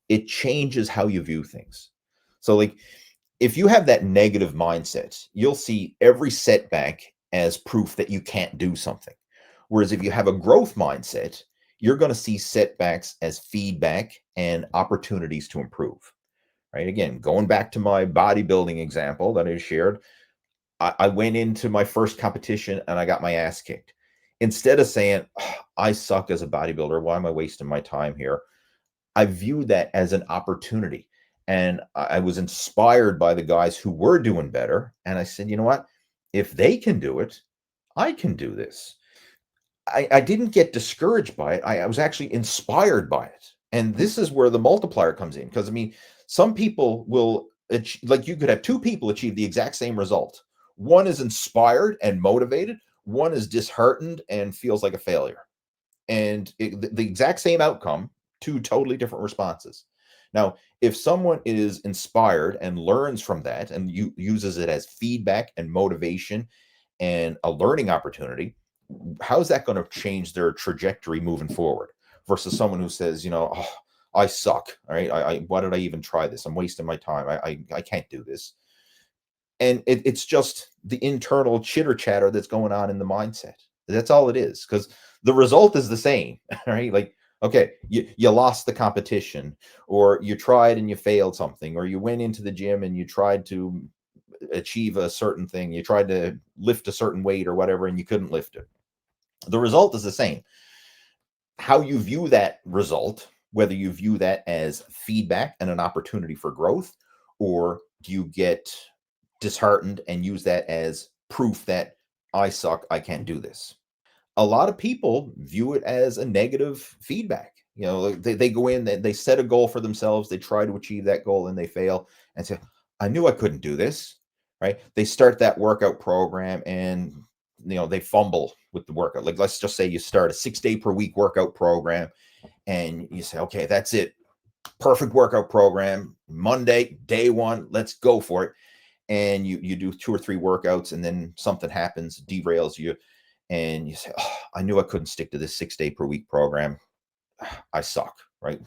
it changes how you view things. So like, if you have that negative mindset, you'll see every setback as proof that you can't do something. Whereas if you have a growth mindset, you're going to see setbacks as feedback and opportunities to improve. Right? Again, going back to my bodybuilding example that I shared, I went into my first competition and I got my ass kicked. Instead of saying, oh, I suck as a bodybuilder, why am I wasting my time here? I viewed that as an opportunity. And I was inspired by the guys who were doing better. And I said, you know what? If they can do it, I can do this. I didn't get discouraged by it. I was actually inspired by it. And this is where the multiplier comes in. Because, I mean, some people will, like, you could have 2 people achieve the exact same result. One is inspired and motivated. One is disheartened and feels like a failure. And the exact same outcome, 2 totally different responses. Now, if someone is inspired and learns from that and uses it as feedback and motivation and a learning opportunity, how is that going to change their trajectory moving forward? Versus someone who says, oh, I suck. All right. Why did I even try this? I'm wasting my time. I can't do this. And it's just the internal chitter chatter that's going on in the mindset. That's all it is, because the result is the same, right? Like, okay, you lost the competition, or you tried and you failed something, or you went into the gym and you tried to achieve a certain thing, you tried to lift a certain weight or whatever, and you couldn't lift it. The result is the same. How you view that result, whether you view that as feedback and an opportunity for growth, or do you get disheartened and use that as proof that I suck, I can't do this. A lot of people view it as a negative feedback. Like they go in, they set a goal for themselves, they try to achieve that goal and they fail and say, I knew I couldn't do this, right? They start that workout program and they fumble with the workout. Like, let's just say you start a 6-day per week workout program and you say, okay, that's it. Perfect workout program. Monday, day one, let's go for it. And you do 2 or 3 workouts, and then something happens, derails you, and you say, oh, I knew I couldn't stick to this 6-day per week program. I suck, right?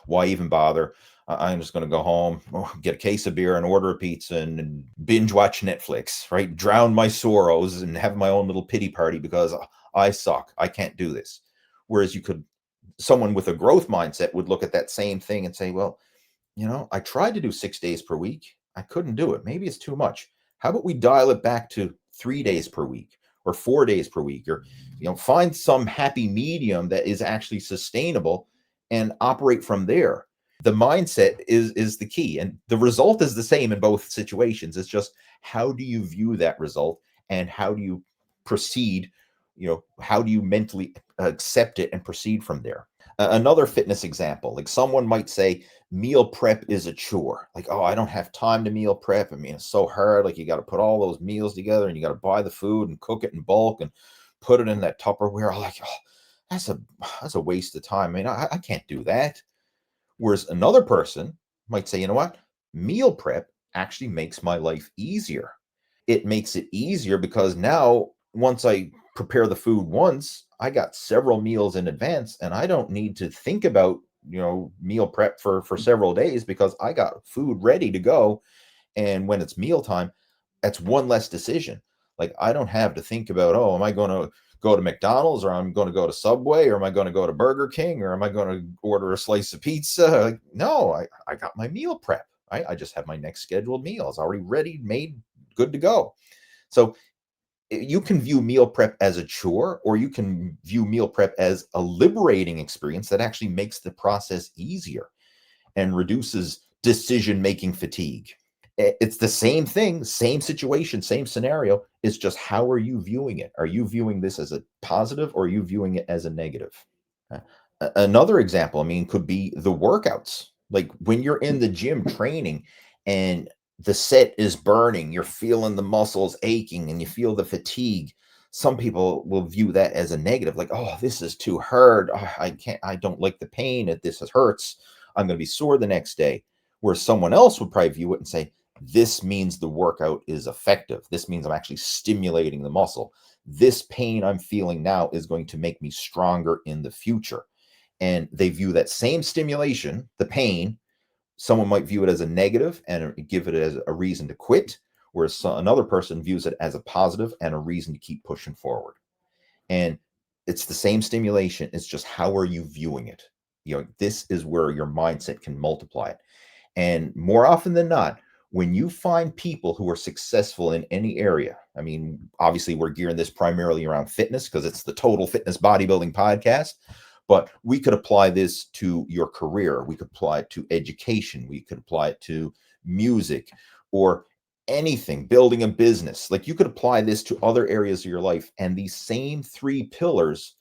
Why even bother? I'm just going to go home, get a case of beer and order a pizza and binge watch Netflix, right? Drown my sorrows and have my own little pity party because I suck. I can't do this. Whereas someone with a growth mindset would look at that same thing and say, well, I tried to do 6 days per week. I couldn't do it. Maybe it's too much. How about we dial it back to 3 days per week or 4 days per week, or, find some happy medium that is actually sustainable and operate from there. The mindset is the key, and the result is the same in both situations. It's just, how do you view that result and how do you proceed? How do you mentally accept it and proceed from there? Another fitness example, like someone might say meal prep is a chore. Like, oh, I don't have time to meal prep. I mean, it's so hard. Like, you got to put all those meals together and you got to buy the food and cook it in bulk and put it in that Tupperware. I'm like, oh, that's a waste of time. I mean, I can't do that. Whereas another person might say, you know what? Meal prep actually makes my life easier. It makes it easier because now, once I prepare the food once, I got several meals in advance and I don't need to think about, meal prep for several days because I got food ready to go. And when it's mealtime, that's one less decision. Like, I don't have to think about, oh, am I going to go to McDonald's, or I'm going to go to Subway, or am I going to go to Burger King, or am I going to order a slice of pizza? Like, no, I got my meal prep. Right? I just have my next scheduled meal. It's already ready, made, good to go. So you can view meal prep as a chore, or you can view meal prep as a liberating experience that actually makes the process easier and reduces decision-making fatigue. It's the same thing, same situation, same scenario. It's just, how are you viewing it? Are you viewing this as a positive, or are you viewing it as a negative? Another example, I mean, could be the workouts. Like, when you're in the gym training and the set is burning, you're feeling the muscles aching and you feel the fatigue. Some people will view that as a negative, like, oh, this is too hard. Oh, I don't like the pain. This hurts. I'm going to be sore the next day. Where someone else would probably view it and say, this means the workout is effective. This means I'm actually stimulating the muscle. This pain I'm feeling now is going to make me stronger in the future. And they view that same stimulation, the pain, someone might view it as a negative and give it as a reason to quit, whereas another person views it as a positive and a reason to keep pushing forward. And it's the same stimulation. It's just, how are you viewing it? This is where your mindset can multiply it. And more often than not, when you find people who are successful in any area, I mean, obviously we're gearing this primarily around fitness because it's the Total Fitness Bodybuilding Podcast, but we could apply this to your career. We could apply it to education. We could apply it to music or anything, building a business. Like, you could apply this to other areas of your life, and these same 3 pillars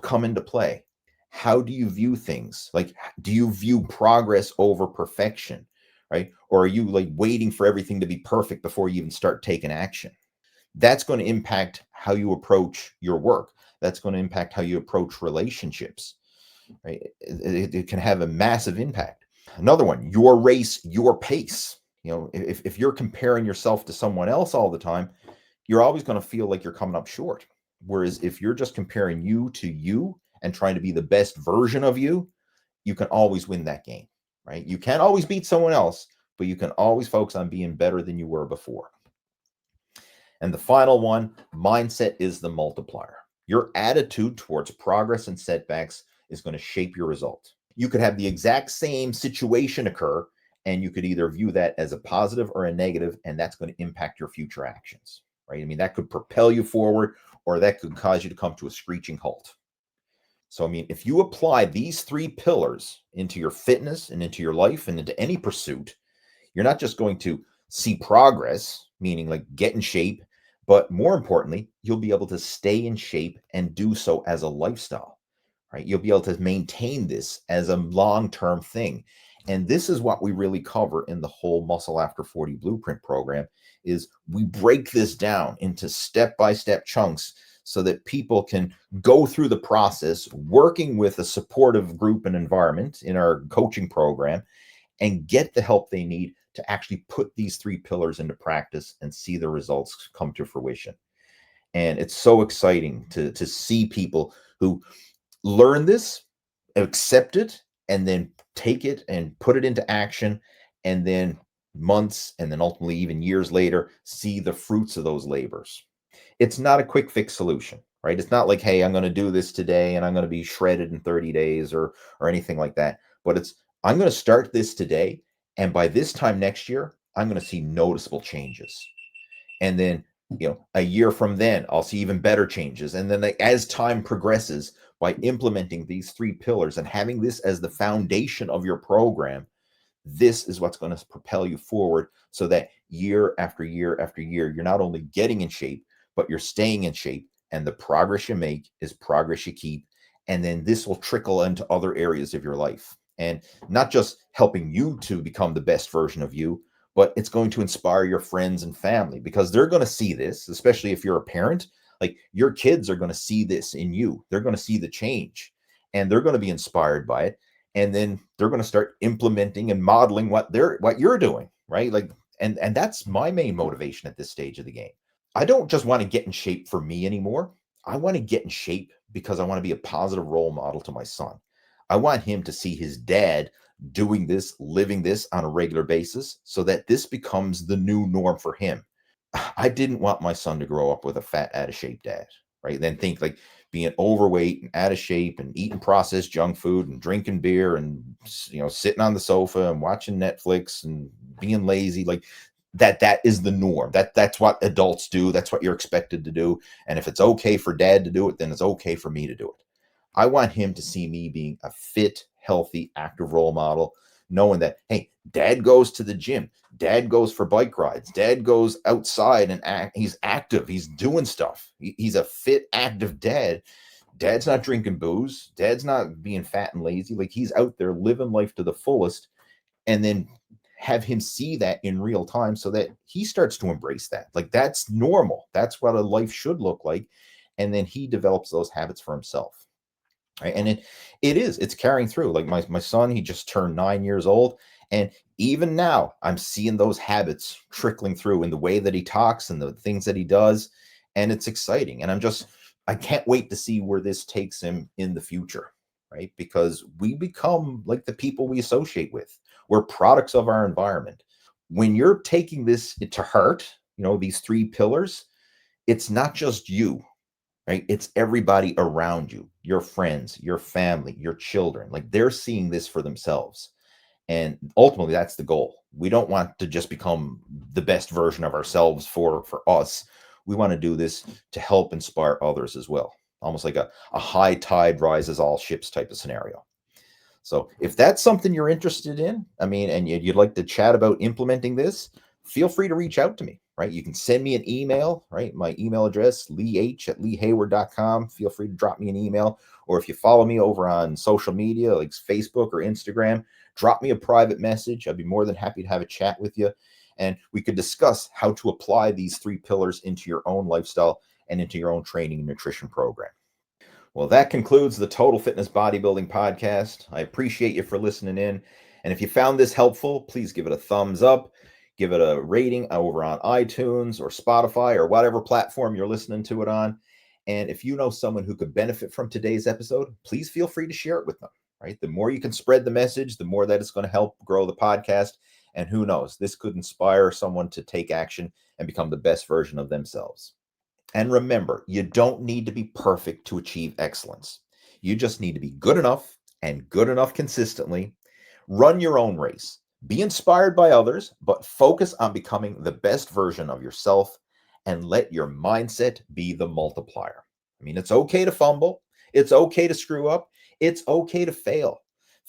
come into play. How do you view things? Like, do you view progress over perfection, right? Or are you like waiting for everything to be perfect before you even start taking action? That's going to impact how you approach your work. That's going to impact how you approach relationships, right? It can have a massive impact. Another one, your race, your pace. If you're comparing yourself to someone else all the time, you're always going to feel like you're coming up short. Whereas if you're just comparing you to you and trying to be the best version of you, you can always win that game, right? You can't always beat someone else, but you can always focus on being better than you were before. And the final one, mindset is the multiplier. Your attitude towards progress and setbacks is going to shape your result. You could have the exact same situation occur, and you could either view that as a positive or a negative, and that's going to impact your future actions, right? I mean, that could propel you forward, or that could cause you to come to a screeching halt. So, I mean, if you apply these three pillars into your fitness and into your life and into any pursuit, you're not just going to see progress, meaning like get in shape, but more importantly, you'll be able to stay in shape and do so as a lifestyle, right? You'll be able to maintain this as a long-term thing. And this is what we really cover in the whole Muscle After 40 Blueprint program is we break this down into step-by-step chunks so that people can go through the process working with a supportive group and environment in our coaching program and get the help they need to actually put these three pillars into practice and see the results come to fruition. And it's so exciting to see people who learn this, accept it, and then take it and put it into action, and then months and then ultimately even years later see the fruits of those labors. It's not a quick fix solution, right? It's not like, hey, I'm going to do this today and I'm going to be shredded in 30 days or anything like that. But it's, I'm going to start this today, and by this time next year, I'm going to see noticeable changes. And then, a year from then, I'll see even better changes. And then as time progresses, by implementing these three pillars and having this as the foundation of your program, this is what's going to propel you forward so that year after year after year, you're not only getting in shape, but you're staying in shape. And the progress you make is progress you keep. And then this will trickle into other areas of your life. And not just helping you to become the best version of you, but it's going to inspire your friends and family because they're going to see this, especially if you're a parent. Like your kids are going to see this in you. They're going to see the change and they're going to be inspired by it. And then they're going to start implementing and modeling what you're doing, right? Like, and that's my main motivation at this stage of the game. I don't just want to get in shape for me anymore. I want to get in shape because I want to be a positive role model to my son. I want him to see his dad doing this, living this on a regular basis so that this becomes the new norm for him. I didn't want my son to grow up with a fat, out of shape dad, right? Then think like being overweight and out of shape and eating processed junk food and drinking beer and, sitting on the sofa and watching Netflix and being lazy. Like that is the norm. That's what adults do. That's what you're expected to do. And if it's okay for dad to do it, then it's okay for me to do it. I want him to see me being a fit, healthy, active role model, knowing that, hey, dad goes to the gym, dad goes for bike rides, dad goes outside and he's active, he's doing stuff. He's a fit, active dad. Dad's not drinking booze. Dad's not being fat and lazy. Like he's out there living life to the fullest, and then have him see that in real time so that he starts to embrace that. Like that's normal. That's what a life should look like. And then he develops those habits for himself. Right. And it's carrying through. Like my son, he just turned 9 years old. And even now I'm seeing those habits trickling through in the way that he talks and the things that he does. And it's exciting. And I can't wait to see where this takes him in the future. Right. Because we become like the people we associate with. We're products of our environment. When you're taking this to heart, these three pillars, it's not just you. Right? It's everybody around you, your friends, your family, your children. Like they're seeing this for themselves. And ultimately, that's the goal. We don't want to just become the best version of ourselves for us. We want to do this to help inspire others as well. Almost like a high tide rises all ships type of scenario. So if that's something you're interested in, and you'd like to chat about implementing this, feel free to reach out to me, right? You can send me an email, right? My email address, leeh@leehayward.com. Feel free to drop me an email. Or if you follow me over on social media, like Facebook or Instagram, drop me a private message. I'd be more than happy to have a chat with you. And we could discuss how to apply these three pillars into your own lifestyle and into your own training and nutrition program. Well, that concludes the Total Fitness Bodybuilding Podcast. I appreciate you for listening in. And if you found this helpful, please give it a thumbs up, give it a rating over on iTunes or Spotify or whatever platform you're listening to it on. And if you know someone who could benefit from today's episode, please feel free to share it with them, right? The more you can spread the message, the more that it's going to help grow the podcast And who knows, this could inspire someone to take action and become the best version of themselves. And remember, you don't need to be perfect to achieve excellence. You just need to be good enough and good enough consistently. Run your own race. Be inspired by others, but focus on becoming the best version of yourself and let your mindset be the multiplier. I mean, it's okay to fumble. It's okay to screw up. It's okay to fail.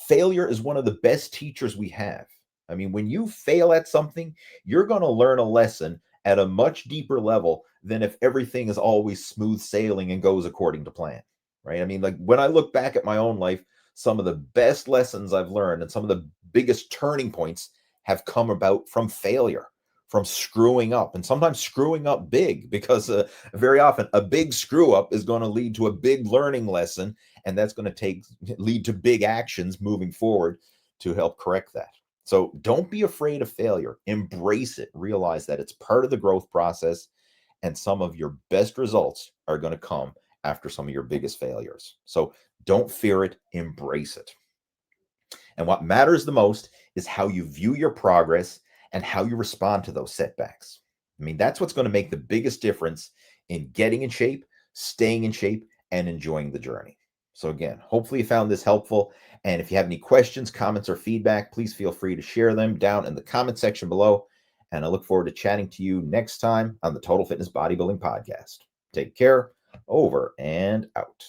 Failure is one of the best teachers we have. I mean, when you fail at something, you're going to learn a lesson at a much deeper level than if everything is always smooth sailing and goes according to plan, right? I mean, like when I look back at my own life, some of the best lessons I've learned and some of the biggest turning points have come about from failure, from screwing up, and sometimes screwing up big, because very often a big screw up is going to lead to a big learning lesson, and that's going to lead to big actions moving forward to help correct that. So don't be afraid of failure. Embrace it. Realize that it's part of the growth process, and some of your best results are going to come after some of your biggest failures. So don't fear it. Embrace it. And what matters the most is how you view your progress and how you respond to those setbacks. I mean, that's what's going to make the biggest difference in getting in shape, staying in shape, and enjoying the journey. So again, hopefully you found this helpful. And if you have any questions, comments, or feedback, please feel free to share them down in the comment section below. And I look forward to chatting to you next time on the Total Fitness Bodybuilding Podcast. Take care. Over and out.